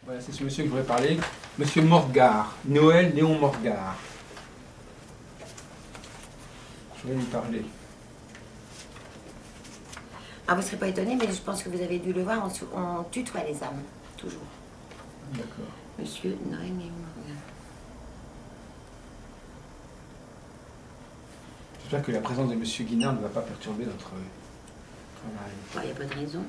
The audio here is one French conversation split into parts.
Voilà, c'est ce monsieur que je voudrais parler. Monsieur Morgard, Noël Léon Morgard. Je vais lui parler. Ah, vous ne serez pas étonné, mais je pense que vous avez dû le voir, on tutoie les âmes, toujours. D'accord. Monsieur Noël Léon Morgard. J'espère que la présence de monsieur Guinard ne va pas perturber notre travail. Il n'y a pas de raison.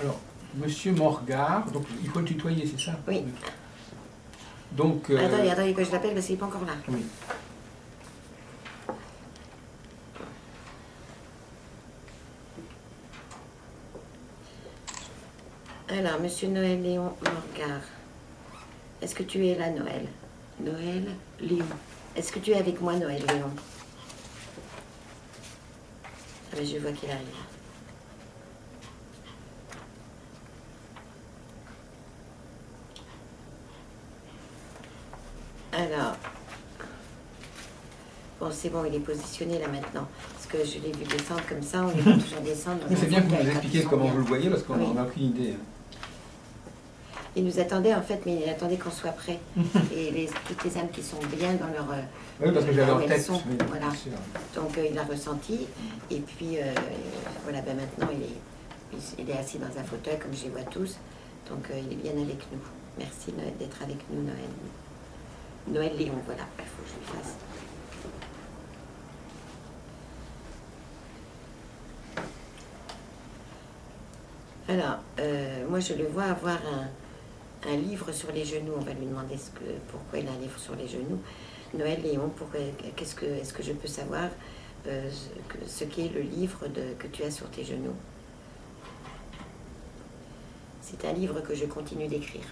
Alors, monsieur Morgard, donc il faut le tutoyer, c'est ça? Oui. Donc. Attendez que je l'appelle parce qu'il n'est pas encore là. Oui. Alors, monsieur Noël Léon Morgard, est-ce que tu es là, Noël? Noël Léon. Est-ce que tu es avec moi, Noël Léon? Ah ben, je vois qu'il arrive. Alors, bon, c'est bon, il est positionné là maintenant. Parce que je l'ai vu descendre comme ça, on ne peut toujours descendre. C'est bien que vous nous expliquiez comment vous le voyez, parce qu'on Oui. n'a aucune idée. Il nous attendait en fait, mais il attendait qu'on soit prêt. Et toutes les âmes qui sont bien dans leur... Oui, parce que j'avais là où en elles tête. sont, Oui, voilà. bien sûr. Donc il a ressenti. Et puis voilà, ben maintenant il est assis dans un fauteuil comme je les vois tous. Donc il est bien avec nous. Merci Noël d'être avec nous, Noël. Noël Léon, voilà, il faut que je le fasse. Alors, moi je le vois avoir un livre sur les genoux. On va lui demander pourquoi il a un livre sur les genoux. Noël Léon, est-ce que je peux savoir ce qu'est le livre que tu as sur tes genoux? C'est un livre que je continue d'écrire.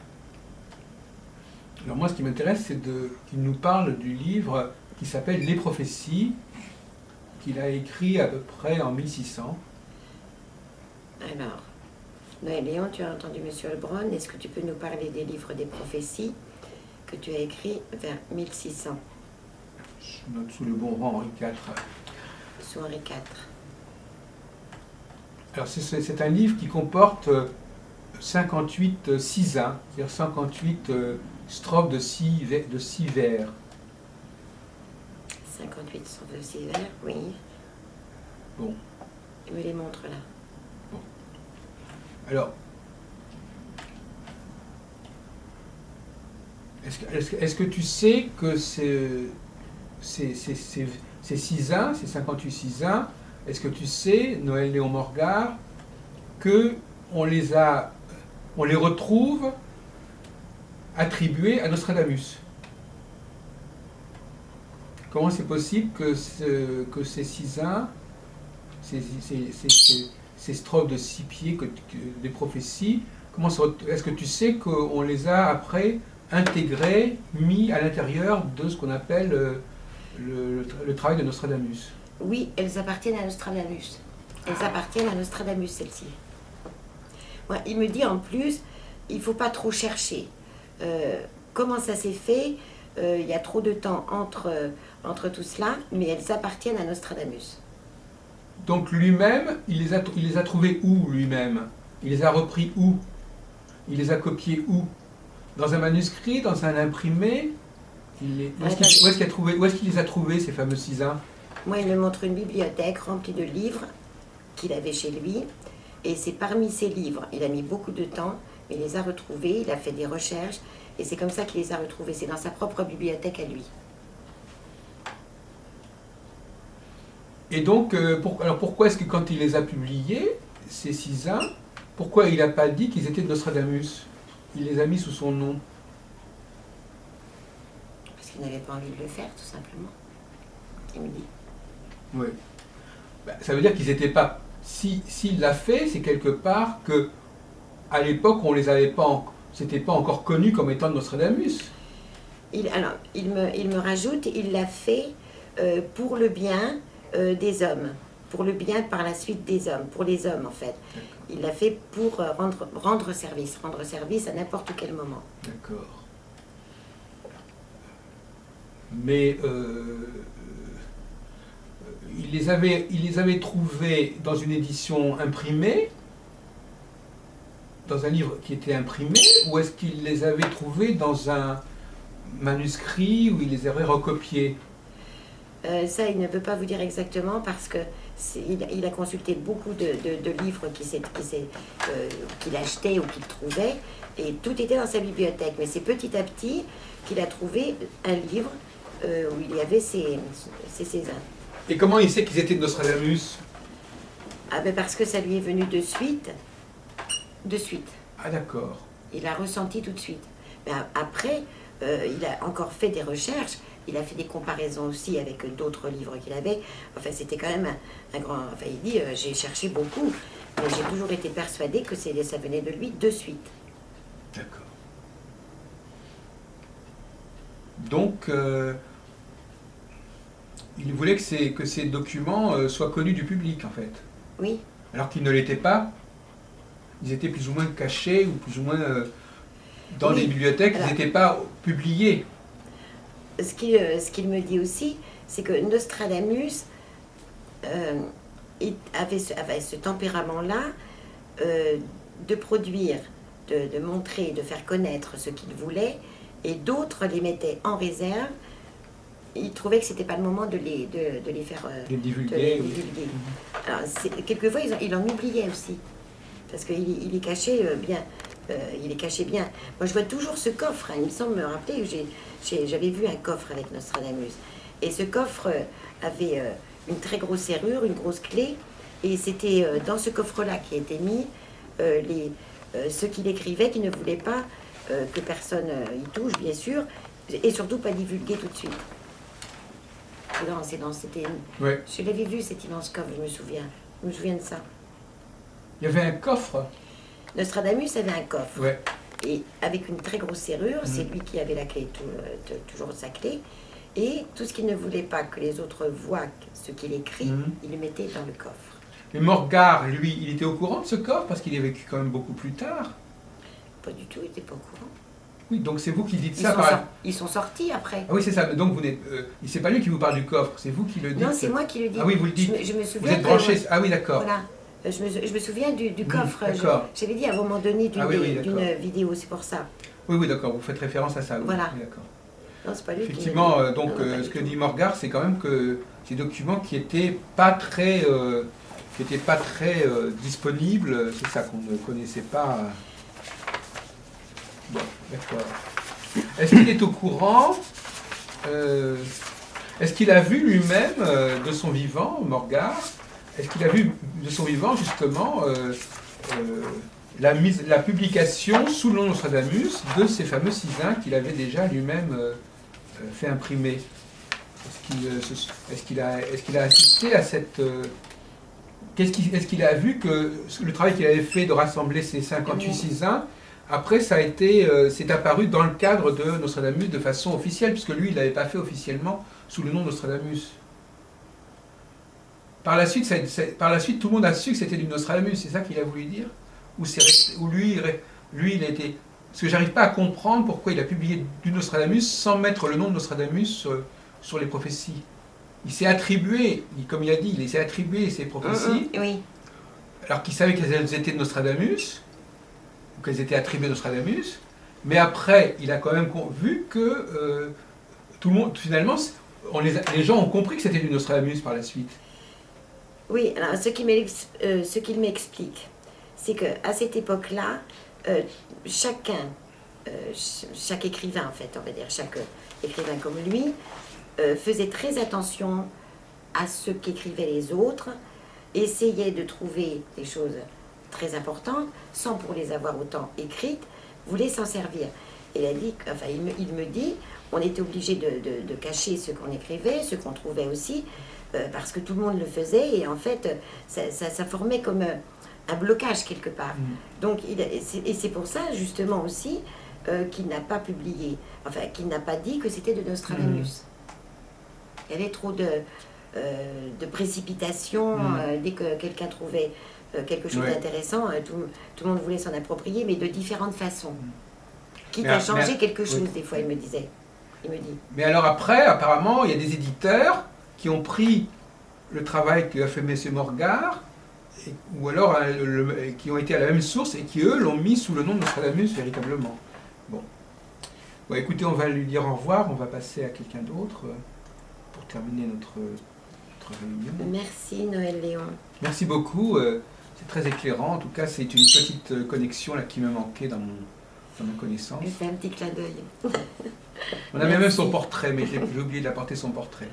Alors moi, ce qui m'intéresse, c'est qu'il nous parle du livre qui s'appelle Les prophéties, qu'il a écrit à peu près en 1600. Alors, Noël Léon, tu as entendu Monsieur Heilbronn. Est-ce que tu peux nous parler des livres des prophéties que tu as écrits vers 1600? Je note sous le bon rang Henri IV. Sous Henri IV. Alors c'est un livre qui comporte 58 cisins, c'est-à-dire 58 strophes de six vers. 58 sont de 6 vers, oui. Bon. Il me les montre là. Bon. Alors, est-ce que tu sais que ces cisins, ces 58 cisins, est-ce que tu sais, Noël Léon Morgard, que on les retrouve attribués à Nostradamus? Comment c'est possible que ces cisins, ces strophes de 6 pieds des prophéties, est-ce que tu sais qu'on les a après intégrés, mis à l'intérieur de ce qu'on appelle le travail de Nostradamus? Oui, elles appartiennent à Nostradamus. Elles appartiennent à Nostradamus, celles-ci. Ouais, il me dit en plus, il ne faut pas trop chercher. Comment ça s'est fait? Il y a trop de temps entre tout cela, mais elles appartiennent à Nostradamus. Donc lui-même, il les a trouvés où, lui-même? Il les a repris où? Il les a copiés où? Dans un manuscrit, dans un imprimé? Où est-ce qu'il les a trouvés, ces fameux cisins? Moi, il me montre une bibliothèque remplie de livres qu'il avait chez lui. Et c'est parmi ces livres, il a mis beaucoup de temps, mais il les a retrouvés, il a fait des recherches, et c'est comme ça qu'il les a retrouvés. C'est dans sa propre bibliothèque à lui. Et donc, alors pourquoi est-ce que quand il les a publiés, ces cisins, pourquoi il n'a pas dit qu'ils étaient de Nostradamus? Il les a mis sous son nom. Parce qu'il n'avait pas envie de le faire, tout simplement. Il me dit. Oui. Ben, ça veut dire qu'ils n'étaient pas... S'il l'a fait, c'est quelque part que à l'époque, on les avait pas... C'était pas encore connu comme étant de Nostradamus. Alors, il me rajoute, il l'a fait pour le bien des hommes, pour le bien par la suite des hommes, pour les hommes en fait. Il l'a fait pour rendre service à n'importe quel moment. D'accord. mais il les avait trouvés dans une édition imprimée, dans un livre qui était imprimé, ou est-ce qu'il les avait trouvés dans un manuscrit où il les avait recopiés? Ça, il ne peut pas vous dire exactement parce que il a consulté beaucoup de livres qu'il achetait ou qu'il trouvait, et tout était dans sa bibliothèque. Mais c'est petit à petit qu'il a trouvé un livre où il y avait ces Césaires. Et comment il sait qu'ils étaient de Nostradamus? Ah ben parce que ça lui est venu de suite. De suite. Ah d'accord. Il a ressenti tout de suite. Mais après, il a encore fait des recherches. Il a fait des comparaisons aussi avec d'autres livres qu'il avait. Enfin, c'était quand même un grand... Enfin, il dit, j'ai cherché beaucoup, mais j'ai toujours été persuadé que ça venait de lui de suite. D'accord. Donc, il voulait que ces documents soient connus du public, en fait. Oui. Alors qu'ils ne l'étaient pas. Ils étaient plus ou moins cachés, ou plus ou moins dans les bibliothèques, ils n'étaient pas publiés. Ce qu'il me dit aussi, c'est que Nostradamus avait ce tempérament-là de produire, de montrer, de faire connaître ce qu'il voulait, et d'autres les mettaient en réserve. Il trouvait que c'était pas le moment de les faire divulguer. Alors, quelquefois, il en oubliait aussi, parce qu'il les cachait bien. Il est caché bien. Moi, je vois toujours ce coffre. Hein. Il me semble me rappeler que j'avais vu un coffre avec Nostradamus. Et ce coffre avait une très grosse serrure, une grosse clé. Et c'était dans ce coffre-là qui était mis ce qu'il écrivait, qui ne voulait pas que personne y touche, bien sûr, et surtout pas divulguer tout de suite. C'était... Ouais. Je l'avais vu, cet immense coffre, je me souviens. Je me souviens de ça. Il y avait un coffre. Nostradamus avait un coffre, ouais. Et avec une très grosse serrure, c'est lui qui avait la clé, toujours sa clé, et tout ce qu'il ne voulait pas que les autres voient ce qu'il écrit, il le mettait dans le coffre. Mais Morgar, lui, il était au courant de ce coffre, parce qu'il a vécu quand même beaucoup plus tard. Pas du tout, il n'était pas au courant. Oui, donc c'est vous qui dites ça. Ils sont sortis après. Ah oui, c'est ça, donc vous n'êtes... c'est pas lui qui vous parle du coffre, c'est vous qui le dites. Non, c'est moi qui le dis. Ah oui, vous le dites. Je me souviens. Vous êtes branché... Ah oui, d'accord. Voilà. Je me souviens du coffre. J'avais dit à un moment donné d'une vidéo, c'est pour ça. Oui, oui, d'accord, vous faites référence à ça. Oui. Voilà. Oui, d'accord. Non, c'est pas lui. Effectivement, ce que dit Morgar, c'est quand même que ces documents qui n'étaient pas très, disponibles, c'est ça qu'on ne connaissait pas. Bon, d'accord. Est-ce qu'il est au courant est-ce qu'il a vu lui-même, de son vivant, Morgar, est-ce qu'il a vu de son vivant, justement, la publication sous le nom de Nostradamus de ces fameux Cisains qu'il avait déjà lui-même fait imprimer? Est-ce qu'il a assisté à cette... est-ce qu'il a vu que le travail qu'il avait fait de rassembler ces 58 Cisains, après c'est apparu dans le cadre de Nostradamus de façon officielle, puisque lui, il ne l'avait pas fait officiellement sous le nom de Nostradamus. Par la suite, tout le monde a su que c'était du Nostradamus, c'est ça qu'il a voulu dire? Ou lui, il a été... Parce que j'arrive pas à comprendre pourquoi il a publié du Nostradamus sans mettre le nom de Nostradamus sur les prophéties. Il s'est attribué, comme il a dit, il s'est attribué ces prophéties, oui. Alors qu'il savait qu'elles étaient de Nostradamus, ou qu'elles étaient attribuées à Nostradamus, mais après, il a quand même vu que tout le monde, finalement, les gens ont compris que c'était du Nostradamus par la suite. Oui, alors ce qu'il m'explique, c'est qu'à cette époque-là, chaque écrivain, en fait, on va dire, chaque écrivain comme lui, faisait très attention à ce qu'écrivaient les autres, essayait de trouver des choses très importantes, sans pour les avoir autant écrites, voulait s'en servir. Il a dit, enfin, il me dit, on était obligé de cacher ce qu'on écrivait, ce qu'on trouvait aussi, parce que tout le monde le faisait, et en fait, ça formait comme un blocage quelque part. Donc, et c'est pour ça, justement aussi, qu'il n'a pas publié, enfin, qu'il n'a pas dit que c'était de Nostradamus. Il y avait trop de précipitation, dès que quelqu'un trouvait quelque chose d'intéressant, tout le monde voulait s'en approprier, mais de différentes façons. Quitte à changer quelque chose, des fois, il me disait. il me dit. Mais alors après, apparemment, il y a des éditeurs qui ont pris le travail qu'a fait M. Morgard, ou alors qui ont été à la même source et qui, eux, l'ont mis sous le nom de Nostradamus véritablement. Bon. Bon, écoutez, on va lui dire au revoir, on va passer à quelqu'un d'autre pour terminer notre réunion. Merci Noël Léon. Merci beaucoup, c'est très éclairant. En tout cas, c'est une petite connexion là, qui me manquait dans ma connaissance. Je fais un petit clin d'œil. On avait même son portrait, mais j'ai oublié d'apporter son portrait.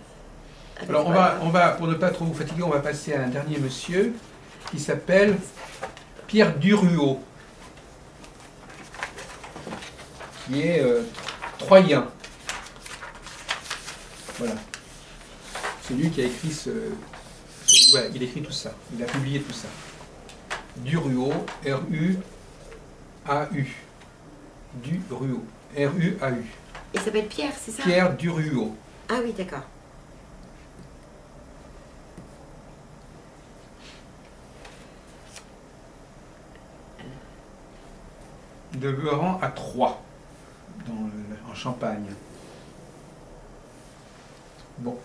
Alors on va, pour ne pas trop vous fatiguer, on va passer à un dernier monsieur qui s'appelle Pierre Duruot, qui est troyen. Voilà. C'est lui qui a écrit ouais, il écrit tout ça, il a publié tout ça. Duruot, R-U-A-U. Duruot, R-U-A-U. Il s'appelle Pierre, c'est ça? Pierre Duruot. Ah oui, d'accord. De Beurran à Troyes, en Champagne. Bon.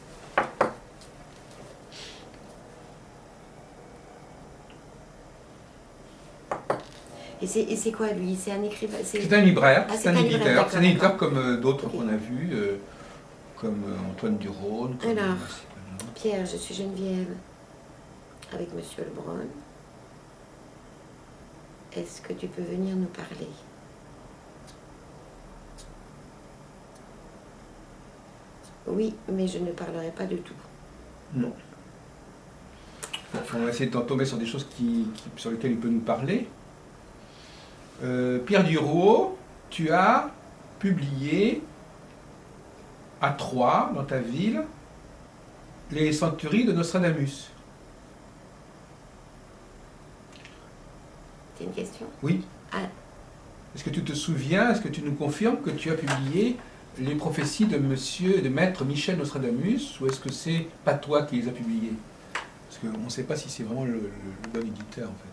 Et c'est quoi lui? C'est un écrivain? C'est un libraire, Ah, c'est un éditeur. C'est un éditeur d'accord. comme d'autres Ok. qu'on a vus, comme Antoine Duron. Comme, Alors, Pierre, je suis Geneviève, avec Monsieur Lebrun. Est-ce que tu peux venir nous parler? Oui, mais je ne parlerai pas de tout. Non. On va essayer de tomber sur des choses sur lesquelles il peut nous parler. Pierre Duruot, tu as publié à Troyes, dans ta ville, les centuries de Nostradamus. C'est une question? Oui. Ah. Est-ce que tu te souviens, est-ce que tu nous confirmes que tu as publié les prophéties de maître Michel Nostradamus, ou est-ce que c'est pas toi qui les as publiées? Parce qu'on ne sait pas si c'est vraiment le bon éditeur, en fait.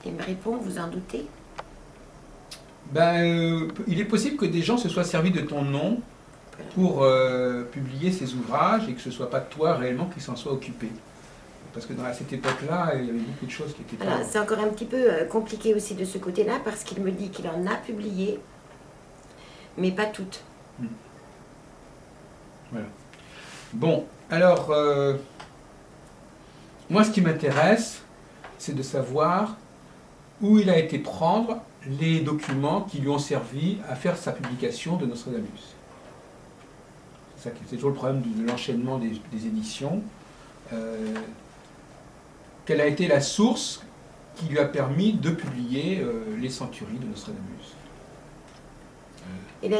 Il me répond, vous en doutez? Ben, il est possible que des gens se soient servis de ton nom pour publier ces ouvrages et que ce ne soit pas toi réellement qui s'en soit occupé. Parce que à cette époque-là, il y avait beaucoup de choses qui étaient pas... C'est encore un petit peu compliqué aussi de ce côté-là, parce qu'il me dit qu'il en a publié, mais pas toutes. Voilà. Bon, alors, moi ce qui m'intéresse, c'est de savoir où il a été prendre les documents qui lui ont servi à faire sa publication de Nostradamus. C'est toujours le problème de l'enchaînement des éditions. Quelle a été la source qui lui a permis de publier les centuries de Nostradamus? Il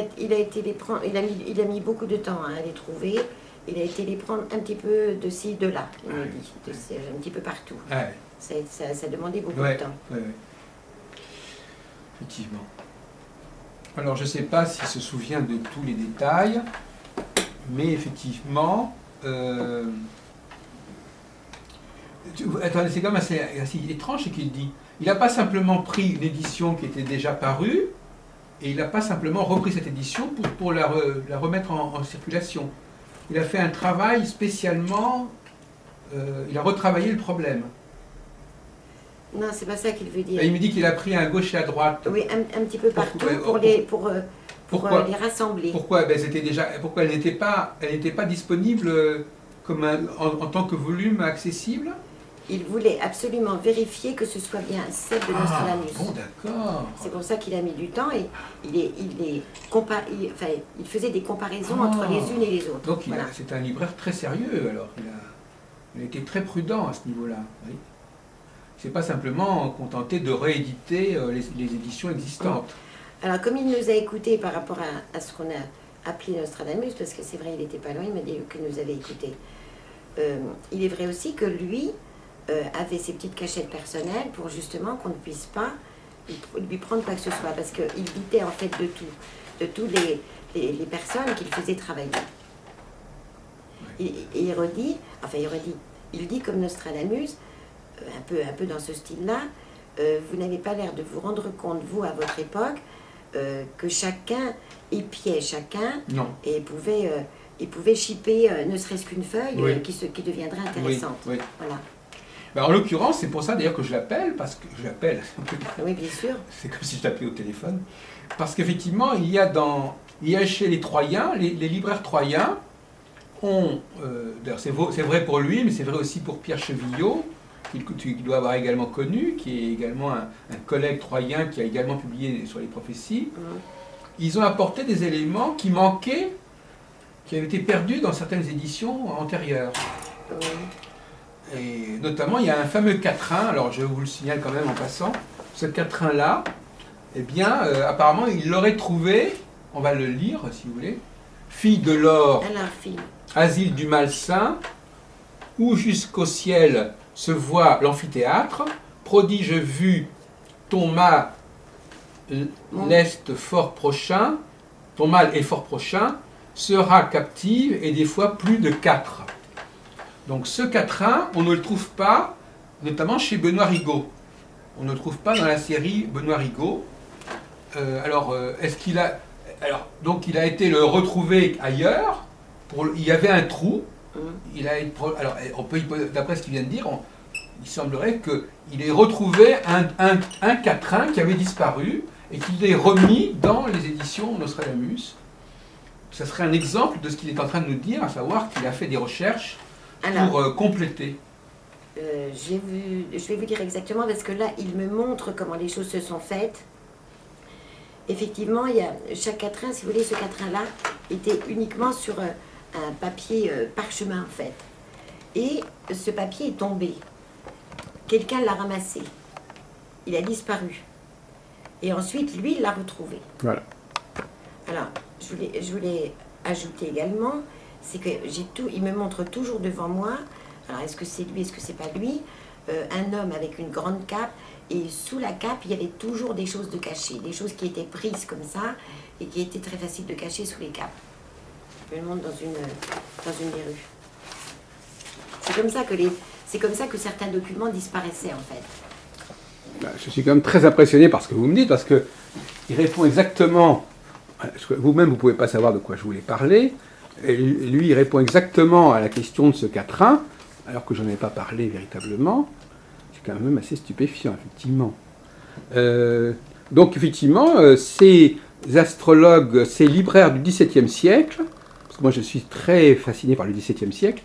a mis beaucoup de temps à les trouver. Il a été les prendre un petit peu de ci, de là, il me dit, un petit peu partout. Ah ouais. Ça demandait beaucoup Ouais, de temps. ouais, ouais. Effectivement. Alors, je ne sais pas s'il se souvient de tous les détails, mais effectivement... Attendez, c'est quand même assez étrange ce qu'il dit. Il n'a pas simplement pris une édition qui était déjà parue, et il n'a pas simplement repris cette édition pour la remettre en circulation. Il a fait un travail spécialement... il a retravaillé le problème. Non, c'est pas ça qu'il veut dire. Et il me dit qu'il a pris à gauche et à droite. Oui, un petit peu partout pour les rassembler. Pourquoi? Pourquoi elle n'était pas disponible comme en tant que volume accessible? Il voulait absolument vérifier que ce soit bien celle de Nostradamus. Bon, d'accord. C'est pour ça qu'il a mis du temps et il faisait des comparaisons entre les unes et les autres. Donc voilà. c'est un libraire très sérieux, alors. Il a été très prudent à ce niveau-là. Oui. Il ne s'est pas simplement contenté de rééditer les éditions existantes. Alors, comme il nous a écoutés par rapport à ce qu'on a appelé Nostradamus, parce que c'est vrai, il n'était pas loin, il m'a dit qu'il nous avait écoutés. Il est vrai aussi que lui avait ses petites cachettes personnelles pour justement qu'on ne puisse pas lui prendre quoi que ce soit, parce qu'il doutait en fait de toutes les personnes qu'il faisait travailler. Et il dit comme Nostradamus, un peu dans ce style-là, vous n'avez pas l'air de vous rendre compte, vous, à votre époque, que chacun épiait chacun Non. et pouvait shipper ne serait-ce qu'une feuille Oui. qui deviendrait intéressante. Oui, oui. Voilà. Ben, en l'occurrence, c'est pour ça d'ailleurs que je l'appelle, parce que je l'appelle, Oui, bien sûr. c'est comme si je l'appelais au téléphone, parce qu'effectivement, il y a chez les Troyens, les libraires troyens ont, d'ailleurs c'est vrai pour lui, mais c'est vrai aussi pour Pierre Chevillot, qu'il doit avoir également connu, qui est également un collègue troyen qui a également publié sur les prophéties. Ils ont apporté des éléments qui manquaient, qui avaient été perdus dans certaines éditions antérieures. Et notamment, il y a un fameux quatrain, alors je vous le signale quand même en passant, ce quatrain-là, eh bien, apparemment, il l'aurait trouvé, on va le lire si vous voulez, fille de l'or, asile du malsain, où jusqu'au ciel se voit l'amphithéâtre, prodige vu, ton mal l'est fort prochain, ton mal est fort prochain, sera captive et des fois plus de 4. Donc ce quatrain, on ne le trouve pas, notamment chez Benoît Rigaud. On ne le trouve pas dans la série Benoît Rigaud. Est-ce qu'il a... Alors, donc il a été le retrouvé ailleurs. Il y avait un trou. Alors, d'après ce qu'il vient de dire, il semblerait qu'il ait retrouvé un quatrain qui avait disparu et qu'il ait remis dans les éditions Nostradamus. Ce serait un exemple de ce qu'il est en train de nous dire, à savoir qu'il a fait des recherches pour compléter. Je vais vous dire exactement, parce que là, il me montre comment les choses se sont faites. Effectivement, il y a chaque quatrain, si vous voulez, ce quatrain-là était uniquement sur un papier parchemin, en fait. Et ce papier est tombé. Quelqu'un l'a ramassé. Il a disparu. Et ensuite, lui, il l'a retrouvé. Voilà. Alors, je voulais ajouter également, c'est que il me montre toujours devant moi, alors est-ce que c'est lui, est-ce que c'est pas lui, un homme avec une grande cape, et sous la cape, il y avait toujours des choses de cachées, des choses qui étaient prises comme ça, et qui étaient très faciles de cacher sous les capes. Je me montre dans une des rues. C'est comme ça que certains documents disparaissaient, en fait. Je suis quand même très impressionné par ce que vous me dites, parce qu'il répond exactement... Vous-même, vous ne pouvez pas savoir de quoi je voulais parler. Et lui, il répond exactement à la question de ce quatrain, alors que je n'en ai pas parlé véritablement. C'est quand même assez stupéfiant, effectivement. Donc, effectivement, ces astrologues, ces libraires du XVIIe siècle, parce que moi je suis très fasciné par le XVIIe siècle,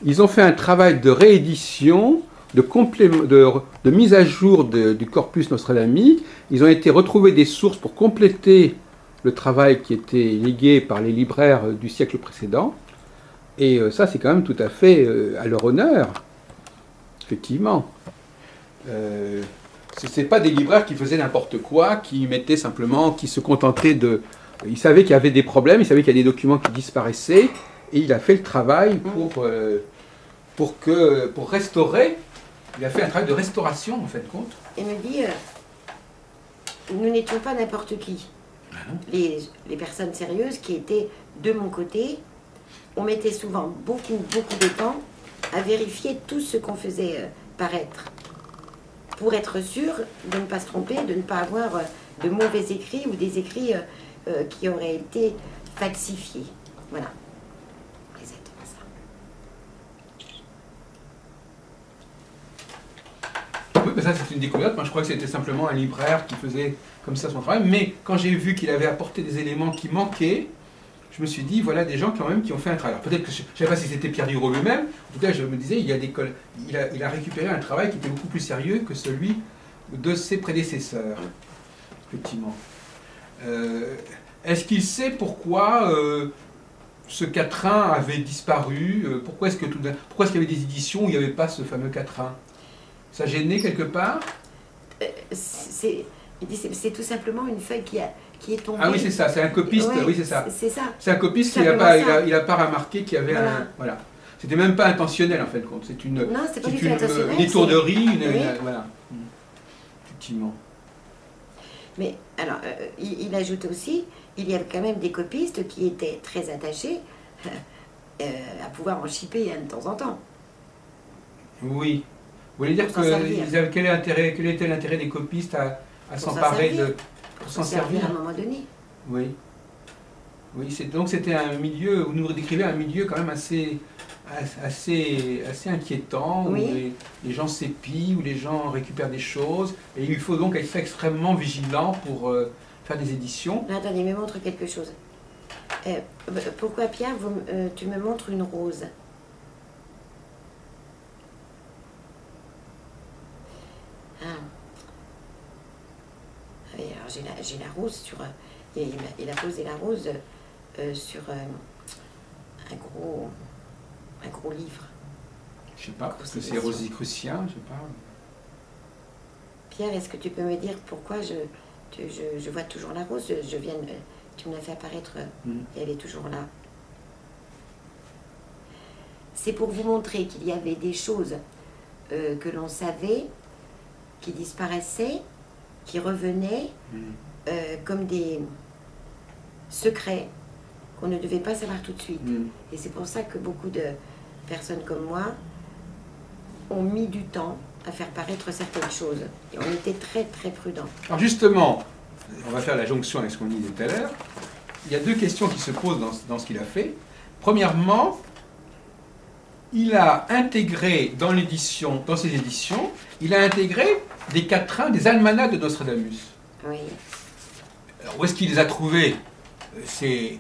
ils ont fait un travail de réédition, de mise à jour du corpus Nostradami. Ils ont été retrouver des sources pour compléter le travail qui était légué par les libraires du siècle précédent. Et ça, c'est quand même tout à fait à leur honneur, effectivement. Ce n'est pas des libraires qui faisaient n'importe quoi, qui mettaient simplement, qui se contentaient de... Ils savaient qu'il y avait des problèmes, ils savaient qu'il y a des documents qui disparaissaient, et il a fait le travail pour restaurer. Il a fait un travail de restauration, en fin de compte. Il me dit, nous n'étions pas n'importe qui. Les personnes sérieuses qui étaient de mon côté, on mettait souvent beaucoup de temps à vérifier tout ce qu'on faisait paraître, pour être sûr de ne pas se tromper, de ne pas avoir de mauvais écrits ou des écrits qui auraient été falsifiés. Voilà. Exactement ça. Oui, mais ça c'est une découverte. Moi je crois que c'était simplement un libraire qui faisait comme ça son travail. Mais quand j'ai vu qu'il avait apporté des éléments qui manquaient, je me suis dit, voilà des gens quand même qui ont fait un travail. Alors peut-être que je ne savais pas si c'était Pierre Dureau lui-même. En tout cas, je me disais, il a récupéré un travail qui était beaucoup plus sérieux que celui de ses prédécesseurs. Effectivement. Est-ce qu'il sait pourquoi ce quatrain avait disparu? Pourquoi est-ce qu'il y avait des éditions où il n'y avait pas ce fameux quatrain? Ça gênait quelque part? C'est tout simplement une feuille qui est tombée. Ah oui, c'est ça, c'est un copiste, ouais, oui, c'est ça. C'est ça. C'est un copiste qui n'a pas remarqué qu'il y avait un... Voilà. C'était même pas intentionnel, en fait, compte. C'est une étourderie, voilà. Effectivement. Mais, alors, il ajoute aussi, il y a quand même des copistes qui étaient très attachés à pouvoir en shipper de temps en temps. Oui. voulez dire Pour s'en servir. quel était l'intérêt des copistes à Pour s'en s'emparer servir. de... Pour s'en servir à un moment donné. Oui. Oui, donc c'était un milieu, vous nous décrivez un milieu quand même assez inquiétant, où Oui. les gens s'épient, où les gens récupèrent des choses, et il faut donc être extrêmement vigilant pour faire des éditions. Là, attendez, il me montre quelque chose. Pourquoi, Pierre, tu me montres une rose? Ah. Ah oui, alors j'ai la rose sur... il a posé la rose sur un gros livre. Je sais pas, parce que c'est rosicrucien, je sais pas. Pierre, est-ce que tu peux me dire pourquoi je vois toujours la rose? Tu me l'as fait apparaître et elle est toujours là. C'est pour vous montrer qu'il y avait des choses que l'on savait, qui disparaissaient, qui revenaient comme des secrets qu'on ne devait pas savoir tout de suite. Et c'est pour ça que beaucoup de personnes comme moi ont mis du temps à faire paraître certaines choses. Et on était très très prudents. Alors justement, on va faire la jonction avec ce qu'on disait tout à l'heure. Il y a deux questions qui se posent dans ce qu'il a fait. Premièrement, il a intégré dans ses éditions, il a intégré des quatrains, des almanachs de Nostradamus. Oui. Alors, où est-ce qu'il les a trouvés, ces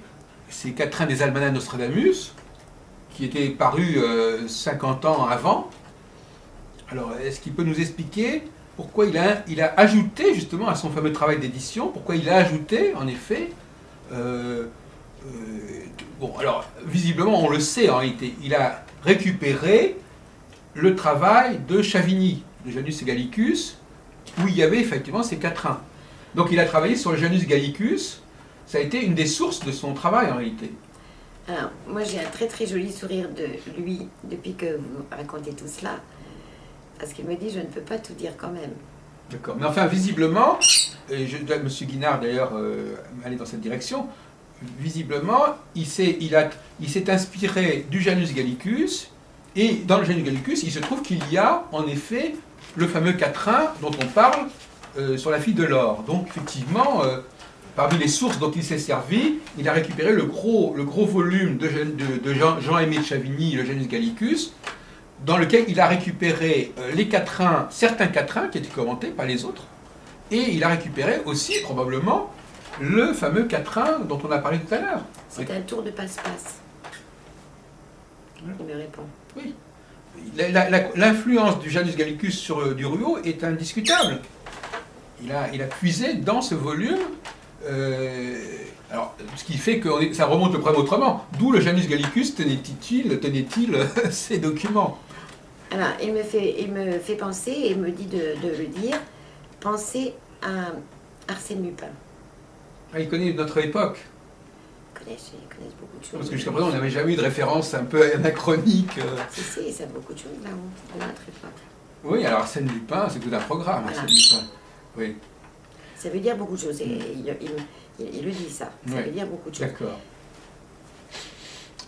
quatrains des almanachs de Nostradamus, qui étaient parus 50 ans avant? Alors, est-ce qu'il peut nous expliquer pourquoi il a ajouté justement à son fameux travail d'édition, pourquoi il a ajouté, en effet, bon, alors, visiblement, on le sait en réalité, il a récupéré le travail de Chavigny, de Janus Gallicus, où il y avait effectivement ces quatrains. Donc il a travaillé sur le Janus Gallicus, ça a été une des sources de son travail en réalité. Alors, moi j'ai un très très joli sourire de lui depuis que vous racontez tout cela, parce qu'il me dit je ne peux pas tout dire quand même. D'accord. Mais enfin, visiblement, et M. Guinard d'ailleurs allait dans cette direction, visiblement, il s'est inspiré du Janus Gallicus, et dans le Janus Gallicus, il se trouve qu'il y a en effet le fameux quatrain dont on parle sur la fille de l'or. Donc effectivement, parmi les sources dont il s'est servi, il a récupéré le gros volume de Jean-Aimé de Chavigny, le Janus Gallicus, dans lequel il a récupéré les quatrains, certains quatrains qui étaient commentés, pas les autres, et il a récupéré aussi probablement le fameux quatrain dont on a parlé tout à l'heure. C'est un tour de passe-passe. Il me répond. Oui. L'influence du Janus Gallicus sur Duruo est indiscutable. Il a puisé dans ce volume, alors, ce qui fait que ça remonte le problème autrement. D'où le Janus Gallicus tenait-il ces documents? Alors, il me fait penser, et me dit de le dire, penser à Arsène Lupin. Ah, il connaît notre époque. Ils connaissent beaucoup de choses. Parce que jusqu'à présent, on n'avait jamais eu de référence un peu anachronique. Si, ils savent beaucoup de choses là, de notre époque. Oui, alors Arsène Lupin, c'est tout un programme, Voilà. Arsène Lupin. Oui. Ça veut dire beaucoup de choses, et il le dit ça. Ça Ouais. veut dire beaucoup de choses. D'accord.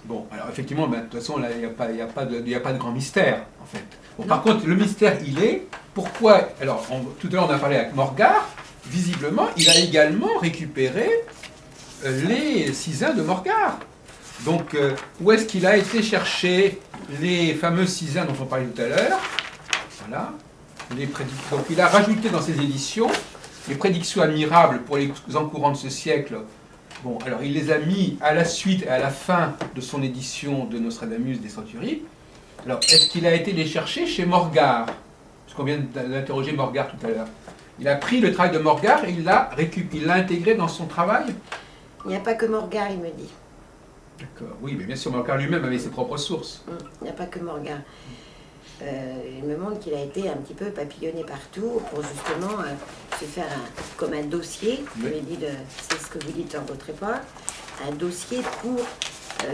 Bon, alors effectivement, de toute façon, là, il n'y a pas de grand mystère, en fait. Bon, par contre, le mystère, il est, pourquoi, alors, tout à l'heure, on a parlé avec Morgar, visiblement, il a également récupéré les Cisins de Morgar. Donc, où est-ce qu'il a été chercher les fameux Cisins dont on parlait tout à l'heure? Voilà. Donc, il a rajouté dans ses éditions les prédictions admirables pour les ans courants de ce siècle. Bon, alors il les a mis à la suite et à la fin de son édition de Nostradamus des Centuries. Alors, est-ce qu'il a été les chercher chez Morgar? Parce qu'on vient d'interroger Morgar tout à l'heure. Il a pris le travail de Morgar et il l'a intégré dans son travail? Il n'y a pas que Morgar, il me dit. D'accord, oui, mais bien sûr, Morgar lui-même avait ses propres sources. Il n'y a pas que Morgar. Il me montre qu'il a été un petit peu papillonné partout pour justement se faire comme un dossier, c'est ce que vous dites en votre époque, un dossier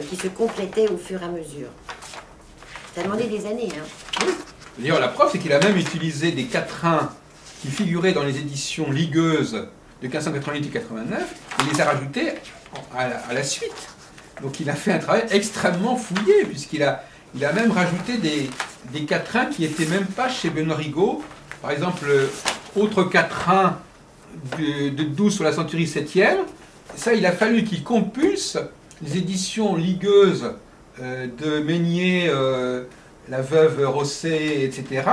qui se complétait au fur et à mesure. Ça a demandé des années. Hein. Oui. D'ailleurs, la preuve, c'est qu'il a même utilisé des quatrains qui figuraient dans les éditions ligueuses de 1588 et 89, et les a rajoutés à la suite. Donc il a fait un travail extrêmement fouillé, puisqu'il a même rajouté des quatrains qui n'étaient même pas chez Benoît Rigaud. Par exemple, autre quatrain de 12 sur la centurie 7e, ça, il a fallu qu'il compulse les éditions ligueuses de Meignier, la veuve Rosset, etc.,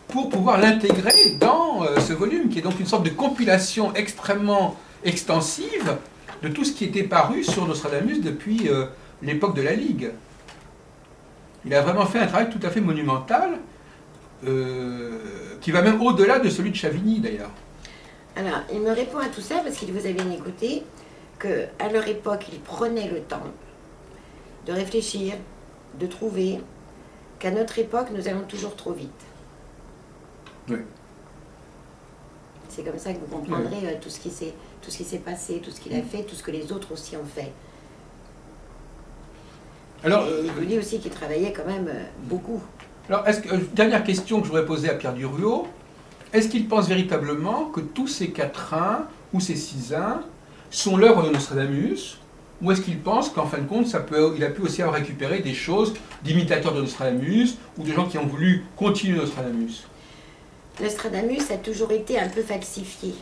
pour pouvoir l'intégrer dans ce volume, qui est donc une sorte de compilation extrêmement extensive de tout ce qui était paru sur Nostradamus depuis l'époque de la Ligue. Il a vraiment fait un travail tout à fait monumental, qui va même au-delà de celui de Chavigny, d'ailleurs. Alors, il me répond à tout ça parce qu'il vous a bien écouté, qu'à leur époque, ils prenaient le temps de réfléchir, de trouver, qu'à notre époque, nous allons toujours trop vite. Oui. C'est comme ça que vous comprendrez tout ce qui s'est passé, tout ce qu'il a fait, tout ce que les autres aussi ont fait. Alors, il vous dit aussi qu'il travaillait quand même beaucoup. Alors, dernière question que je voudrais poser à Pierre Duruot. Est-ce qu'il pense véritablement que tous ces quatrains ou ces sisains sont l'œuvre de Nostradamus, ou est-ce qu'il pense qu'en fin de compte, il a pu aussi avoir récupéré des choses d'imitateurs de Nostradamus ou de gens qui ont voulu continuer Nostradamus? Nostradamus a toujours été un peu falsifié.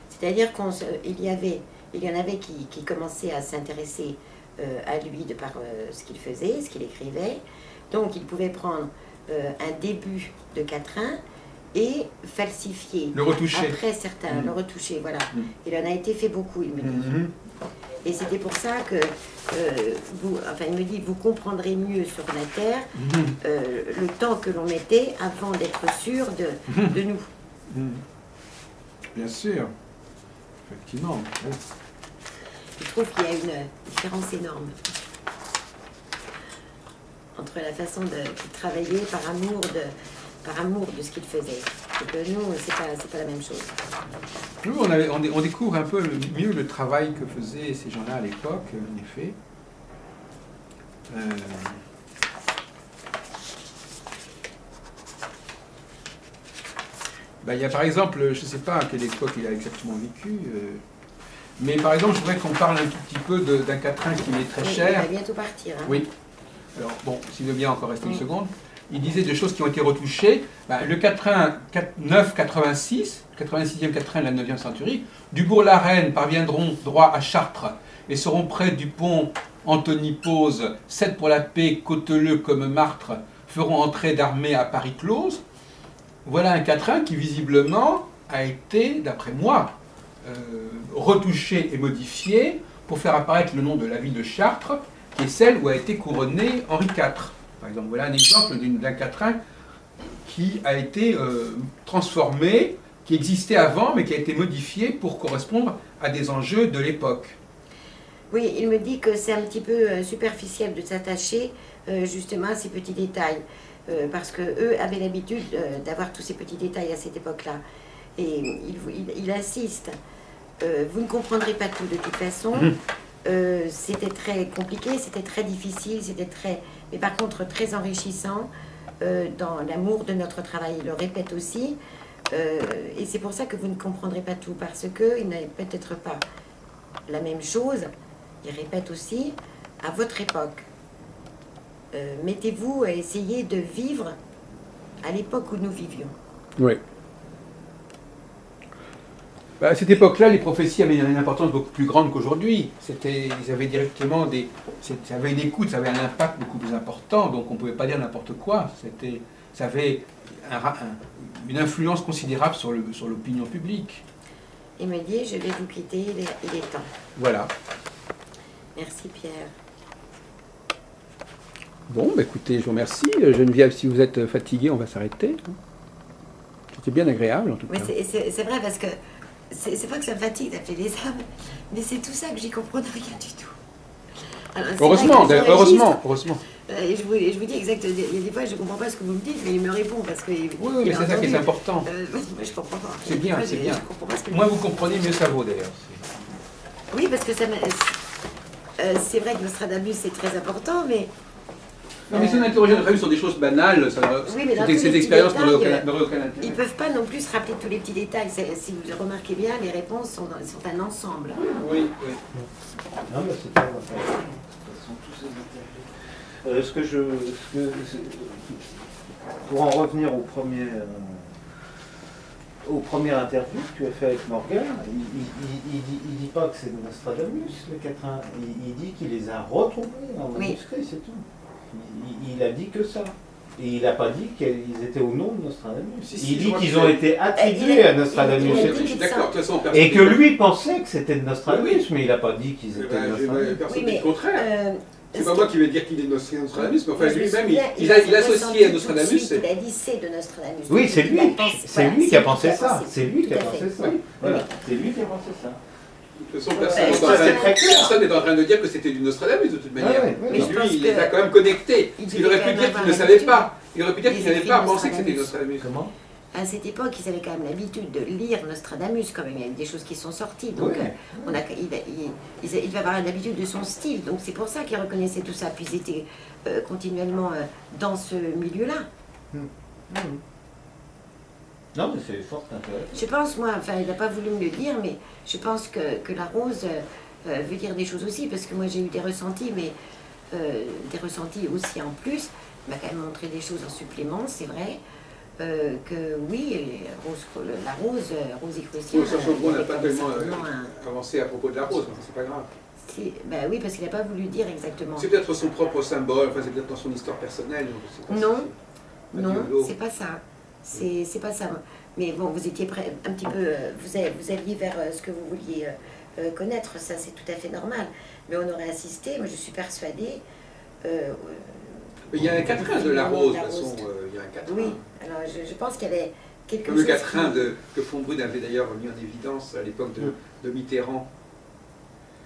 C'est-à-dire qu'il y en avait qui commençaient à s'intéresser à lui de par ce qu'il faisait, ce qu'il écrivait. Donc il pouvait prendre un début de quatrain et falsifier. Le retoucher. Après certains, le retoucher, voilà. Il en a été fait beaucoup, il me dit. Et c'était pour ça que, il me dit, vous comprendrez mieux sur la Terre le temps que l'on mettait avant d'être sûr de nous. Bien sûr. Effectivement. Oui. Je trouve qu'il y a une différence énorme entre la façon de travailler par amour de ce qu'il faisait. Et que nous, c'est pas la même chose. Nous, on découvre un peu mieux le travail que faisaient ces gens-là à l'époque, en effet. Il y a par exemple, je ne sais pas à quelle époque il a exactement vécu, mais par exemple, je voudrais qu'on parle un tout petit peu d'un quatrain qui est très cher. Il va bientôt partir. Hein. Oui. Alors, bon, s'il veut bien encore rester une seconde. Il disait de choses qui ont été retouchées. Le quatrain 986, 86e quatrain de la 9e centurie, Dubourg-la-Reine parviendront droit à Chartres et seront près du pont Antony-Pose, 7 pour la paix, Cauteleux comme Martre, feront entrer d'armée à Paris close. Voilà un quatrain qui visiblement a été, d'après moi, retouché et modifié pour faire apparaître le nom de la ville de Chartres, qui est celle où a été couronné Henri IV. Par exemple, voilà un exemple d'un quatrain qui a été transformé, qui existait avant, mais qui a été modifié pour correspondre à des enjeux de l'époque. Oui, il me dit que c'est un petit peu superficiel de s'attacher justement à ces petits détails, parce qu'eux avaient l'habitude d'avoir tous ces petits détails à cette époque-là. Et il insiste, vous ne comprendrez pas tout de toute façon. C'était très compliqué, c'était très difficile, mais par contre très enrichissant dans l'amour de notre travail. Il le répète aussi, et c'est pour ça que vous ne comprendrez pas tout, parce qu'il n'avait peut-être pas la même chose. Il répète aussi, à votre époque, mettez-vous à essayer de vivre à l'époque où nous vivions. Oui. À cette époque-là, les prophéties avaient une importance beaucoup plus grande qu'aujourd'hui. Ils avaient directement ça avait une écoute, ça avait un impact beaucoup plus important, donc on ne pouvait pas dire n'importe quoi. Ça avait une influence considérable sur l'opinion publique. Il me dit, je vais vous quitter, il est temps. Voilà. Merci Pierre. Bon, écoutez, je vous remercie. Geneviève, si vous êtes fatiguée, on va s'arrêter. C'était bien agréable en tout cas. Oui, c'est vrai parce que c'est pas que ça me fatigue d'appeler les âmes, mais c'est tout ça que j'y comprends rien du tout. Alors, heureusement. Et je vous dis exactement, il y a des fois je ne comprends pas ce que vous me dites, mais il me répond parce que... Oui, mais c'est ça qui est important. Moi je ne comprends pas. C'est bien, c'est bien. Moins vous comprenez, mieux ça vaut d'ailleurs. Oui, parce que ça c'est vrai que Nostradamus c'est très important, mais... Non, mais si on interrogeait Nostradamus sur des choses banales, cette expérience n'aurait aucun intérêt. Ils ne peuvent pas non plus se rappeler tous les petits détails. Si vous remarquez bien, les réponses sont un ensemble. Oui, oui. Non, mais c'est pas... Pour en revenir aux premières interviews que tu as fait avec Morgan, il dit pas que c'est Nostradamus, le quatrain. Il dit qu'il les a retrouvés en manuscrit, c'est tout. Il a dit que ça. Et il n'a pas dit qu'ils étaient au nom de Nostradamus. Il dit qu'ils ont été attribués à Nostradamus. Je suis d'accord, de toute façon, et que lui pensait que c'était de Nostradamus, mais il n'a pas dit qu'ils étaient de Nostradamus. Personne dit le contraire. C'est pas moi qui vais dire qu'il est Nostradamus, mais enfin lui-même, il a associé à Nostradamus. Il a dit c'est de Nostradamus. Oui, c'est lui. C'est lui qui a pensé ça. C'est lui qui a pensé ça. Voilà, c'est lui qui a pensé ça. De toute façon, personne n'est en train de dire que c'était du Nostradamus de toute manière. Mais lui, il les a quand même connectés. Il aurait pu dire qu'il ne savait pas. Il aurait pu dire qu'il n'avait pas pensé que c'était Nostradamus. Comment ? À cette époque, ils avaient quand même l'habitude de lire Nostradamus, quand même. Il y a des choses qui sont sorties. Donc, il devait avoir l'habitude de son style. Donc, c'est pour ça qu'ils reconnaissaient tout ça. Puis, ils étaient continuellement dans ce milieu-là. Non, mais c'est fort intéressant. Je pense, moi, enfin, il n'a pas voulu me le dire, mais je pense que la rose veut dire des choses aussi, parce que moi, j'ai eu des ressentis, mais des ressentis aussi en plus. Il m'a quand même montré des choses en supplément, c'est vrai. Que oui, la rose rosicrucienne. On n'a pas tellement avancé à propos de la rose, c'est pas grave. Ben oui, parce qu'il n'a pas voulu dire exactement. C'est peut-être son propre symbole, enfin, c'est peut-être dans son histoire personnelle. Non, c'est pas ça. C'est pas ça. Mais bon, vous étiez prêt, un petit peu, vous alliez vers ce que vous vouliez connaître, ça c'est tout à fait normal. Mais on aurait assisté, moi je suis persuadée. Il y a un quatrain de la rose, de toute façon, il y a un quatrain. Oui, alors je pense qu'il y avait quelque chose. Comme le quatrain que Fonbrun avait d'ailleurs mis en évidence à l'époque de Mitterrand.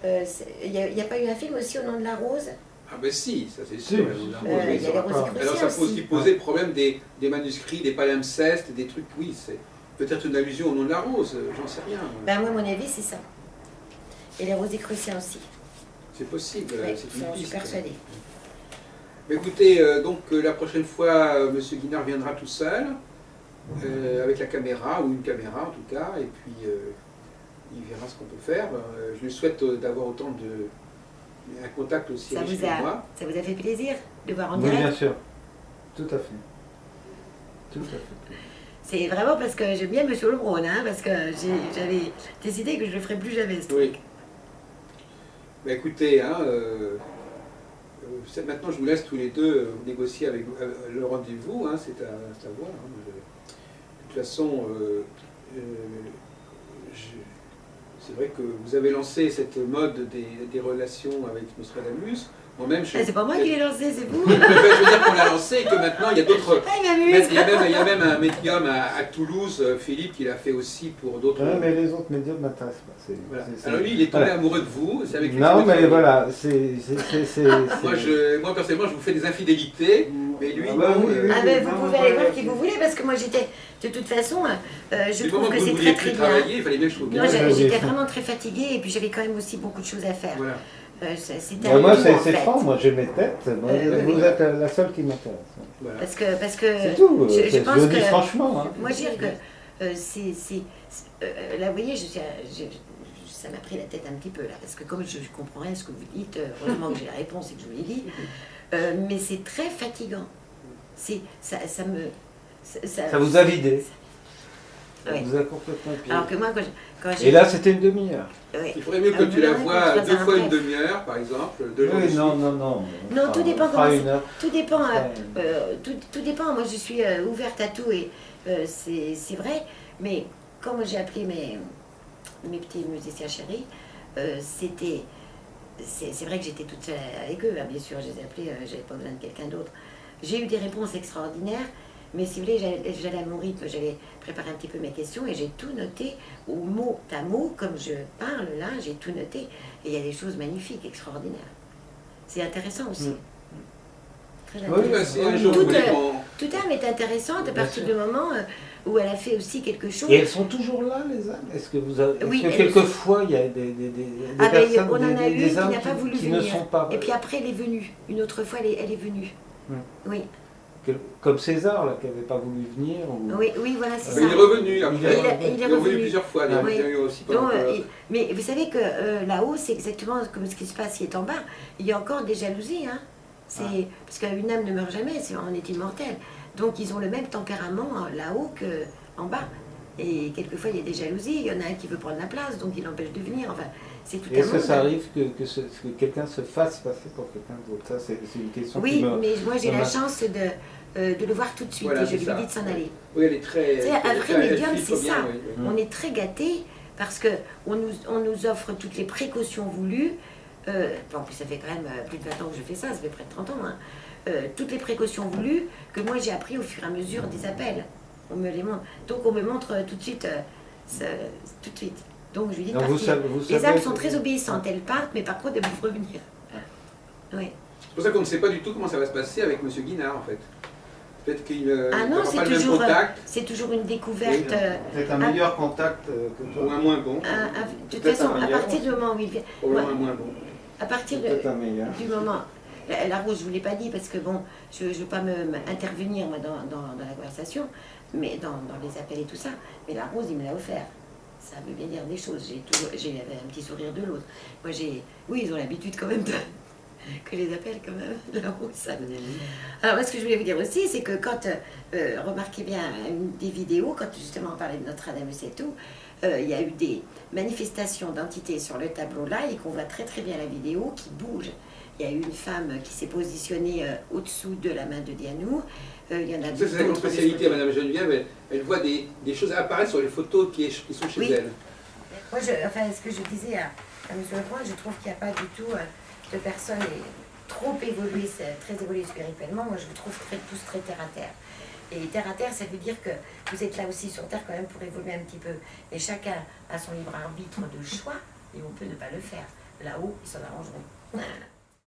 Il n'y a pas eu un film aussi au nom de la rose? Ah ben si, ça c'est sûr. Il y a les rosicruciens. Alors ça pose le problème des manuscrits, des palimpsestes, des trucs, oui, c'est peut-être une allusion au nom de la rose, j'en sais rien. Ben moi, mon avis, c'est ça. Et les rosicruciens aussi. C'est possible, c'est une piste. Je suis persuadée. Écoutez, donc la prochaine fois, M. Guinard viendra tout seul, avec la caméra, ou une caméra en tout cas, et puis il verra ce qu'on peut faire. Je lui souhaite d'avoir autant de... un contact aussi avec moi. Ça vous a fait plaisir de voir en direct? Oui, bien sûr. Tout à fait. Tout à fait. C'est vraiment parce que j'aime bien M. Lebrun, hein, parce que j'avais décidé que je ne le ferais plus jamais, ce truc. Bah, écoutez, hein, maintenant je vous laisse tous les deux négocier avec le rendez-vous, hein, c'est à voir. Hein. De toute façon, c'est vrai que vous avez lancé cette mode des relations avec Nostradamus. Moi-même, c'est pas moi qui l'ai lancé, c'est vous. Je veux dire qu'on l'a lancé et que maintenant il y a d'autres. Il y a même un médium à Toulouse, Philippe, qui l'a fait aussi pour d'autres. Oui, mais les autres médiums ne m'intéressent pas. Voilà. Alors lui, il est tombé amoureux de vous. C'est avec lui. Non, mais voilà, moi personnellement, je vous fais des infidélités, mais lui. Vous pouvez aller voir qui vous voulez, parce que moi j'étais. De toute façon, je trouve que c'est très très bien. Il fallait bien que je trouve bien. Moi j'étais vraiment très fatiguée et puis j'avais quand même aussi beaucoup de choses à faire. Voilà. Moi c'est franc, moi j'ai mes têtes, vous êtes la seule qui m'intéresse. Voilà. Parce que c'est tout, je pense le dis franchement. Hein. Moi je veux dire que là vous voyez, ça m'a pris la tête un petit peu là, parce que comme je comprends rien ce que vous dites, heureusement que j'ai la réponse et que je vous l'ai dit, mais c'est très fatigant. Ça vous a vidé. Oui. Vous a complètement épuisé. Alors que moi, quand j'ai... Et là, c'était une demi-heure. Oui. Il faudrait mieux que tu la vois 2 fois une demi-heure, par exemple. Oui, non. Non, tout dépend comment tout dépend. Tout dépend. Moi, je suis ouverte à tout et c'est vrai. Mais comme j'ai appelé mes petits musiciens chéris, c'est vrai que j'étais toute seule avec eux. Hein, bien sûr, je les ai appelés. J'avais pas besoin de quelqu'un d'autre. J'ai eu des réponses extraordinaires. Mais si vous voulez, j'allais à mon rythme, j'allais préparer un petit peu mes questions et j'ai tout noté au mot à mot, comme je parle là, j'ai tout noté. Et il y a des choses magnifiques, extraordinaires. C'est intéressant aussi. Très intéressant. Toute âme est intéressante à partir du moment où elle a fait aussi quelque chose. Et elles sont toujours là, les âmes? Est-ce que vous avez... Oui, quelquefois, il y a des personnes, on en a eu qui âmes n'a pas voulu qui venir. ne sont pas... Et puis après, elle est venue. Une autre fois, elle est venue. Oui. Comme César, là, qui n'avait pas voulu venir. Ou... Oui, voilà, c'est ça. Il est revenu après. Il est revenu plusieurs fois. Mais vous savez que là-haut, c'est exactement comme ce qui se passe qui est en bas. Il y a encore des jalousies. Hein. Parce qu'une âme ne meurt jamais, on est immortel. Donc ils ont le même tempérament là-haut qu'en bas. Et quelquefois il y a des jalousies, il y en a un qui veut prendre la place, donc il l'empêche de venir. Enfin, c'est tout un monde. Est-ce que ça arrive que quelqu'un se fasse passer pour quelqu'un d'autre? Ça, c'est une question Oui, qui me... mais moi j'ai la chance de le voir tout de suite, Voilà, et je c'est lui ça. dis de s'en aller. Oui, elle est très... Tu sais, un vrai médium, elle c'est filtre ça. bien, oui, oui. On est très gâtés parce qu'on nous offre toutes les précautions voulues. En plus, ça fait quand même plus de 20 ans que je fais ça, ça fait près de 30 ans. Hein. Toutes les précautions voulues que moi j'ai appris au fur et à mesure des appels. On me les montre. Donc on me montre tout de suite. Tout de suite. Donc je lui dis de partir. Les âmes sont très obéissantes, elles partent, mais par contre elles peuvent revenir. Oui. C'est pour ça qu'on ne sait pas du tout comment ça va se passer avec M. Guinard, en fait. Peut-être qu'il non, n'aura pas le même contact. C'est toujours une découverte. Peut-être un meilleur contact que toi. Ou un moins bon. De toute façon, à partir du moment où il vient... Probablement un moins bon. À partir du moment... La Rose, je ne vous l'ai pas dit parce que bon, je ne veux pas intervenir moi, dans la conversation, mais dans les appels et tout ça. Mais la Rose, il me l'a offert. Ça veut bien dire des choses. J'ai un petit sourire de l'autre. Moi, oui, ils ont l'habitude quand même que les appels, quand même, la Rose. Ça... Alors, moi, ce que je voulais vous dire aussi, c'est que quand, remarquez bien, des vidéos, quand justement on parlait de Nostradamus et tout, il y a eu des manifestations d'entités sur le tableau là, et qu'on voit très très bien la vidéo qui bouge. Il y a eu une femme qui s'est positionnée au-dessous de la main de Dianour. Il y en a ça, c'est notre spécialité, Madame Geneviève. Elle voit des choses apparaître sur les photos qui sont chez elle. Moi, ce que je disais à M. Lebrun, je trouve qu'il n'y a pas du tout de personnes trop évoluées, très évoluées spirituellement. Moi, je vous trouve tous très terre à terre. Et terre à terre, ça veut dire que vous êtes là aussi sur terre quand même pour évoluer un petit peu. Et chacun a son libre arbitre de choix et on peut ne pas le faire. Là-haut, ils s'en arrangeront.